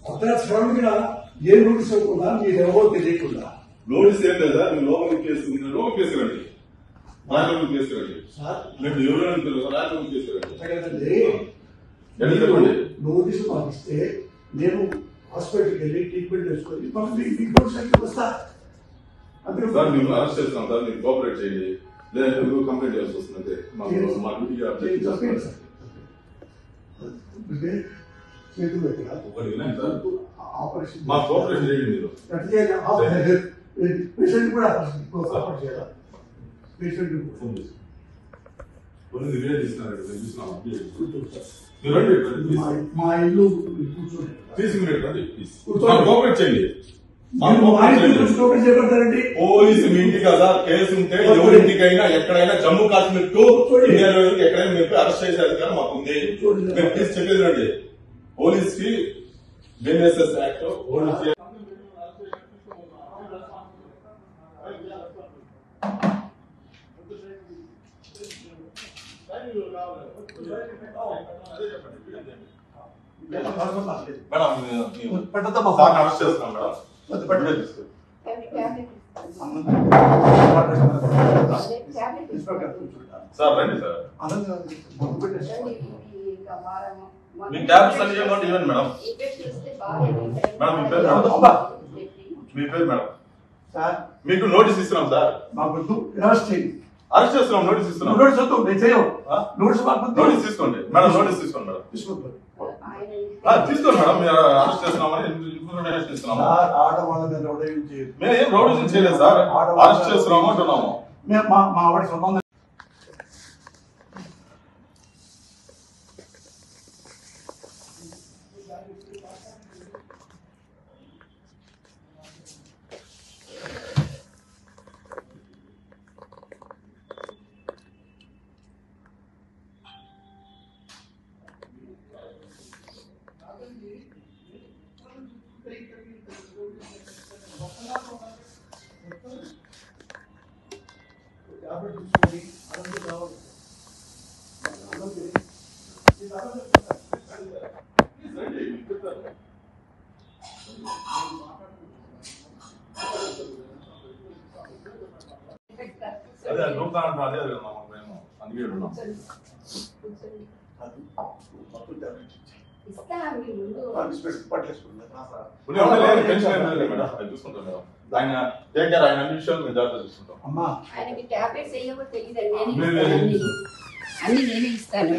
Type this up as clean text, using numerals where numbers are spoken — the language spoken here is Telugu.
అతను శ్రమిగా ఏ నోటీస్ ఇవ్వకుండా మీరెవరో తెలియకుండా నోటీస్ ఏం లేదా మీరు లోపలికి తీసుకురండి రాజలోకి తీసుకురండి మీరు ఎవరైనా రాజలోకి తీసుకురండి నోటీసు పంపిస్తే నేను హాస్పిటల్కి వెళ్ళి ట్రీట్మెంట్ చేసుకొని వస్తా అందుకే సార్ మేము అరెస్ట్ చేస్తాం సార్ మీరు కోఆపరేట్ చేయండి లేదంటే మీరు కంప్లైంట్ చేయాల్సి వస్తుంది మా డ్యూటీకి ఆపరేషన్ మా కోఆపరేషన్ చేయండి మీరు పేషెంట్ కూడా కోఆపరేట్ చేయాలి పేషెంట్ మా ఇల్లు కోఆపరేట్ చేయండి పోలీసు మీ ఇంటి కదా కేసు ఉంటే ఎవరింటికైనా ఎక్కడైనా జమ్మూ కాశ్మీర్ టు ఇండియాలో ఎక్కడైనా మీరు అరెస్ట్ చేసే అధికారం మాకు ఉంది మీరు ప్లీజ్ చెప్పేది రండి పోలీస్ కి బిఎన్ఎస్ఎస్ యాక్ట్ అరెస్ట్ చేస్తున్నాం మేడం సార్ రండి సార్ మీ ట్యాబ్లెట్స్ అన్ని ఇవ్వండి మేడం మేడం మీ పేరు మేడం మీకు నోటీస్ ఇస్తున్నాం సార్ అరెస్ట్ చేస్తున్నాం నోటీస్ ఇస్తున్నాం నోటీస్ తీసుకోండి మేడం నోటీస్ తీసుకోండి మేడం తీసుకోండి మేడం అరెస్ట్ చేస్తున్నామని ఇన్ఫర్మేషన్ ఇస్తున్నాము మేము ఏం రౌడీజం చేయలేదు సార్ అరెస్ట్ చేస్తున్నాము అంటున్నాము మా వాడి సొంతంగా అదే నూతన అదే మేము అందుకే ఉన్నాం చూసుకుంటాం మేడం ఆయన ఆయన అన్ని విషయాలు మేము జాగ్రత్త చూసుకుంటాం అమ్మా ఆయనకి టాబ్లెట్స్ వేయవో తెలియదండి అన్ని నేనే ఇస్తాను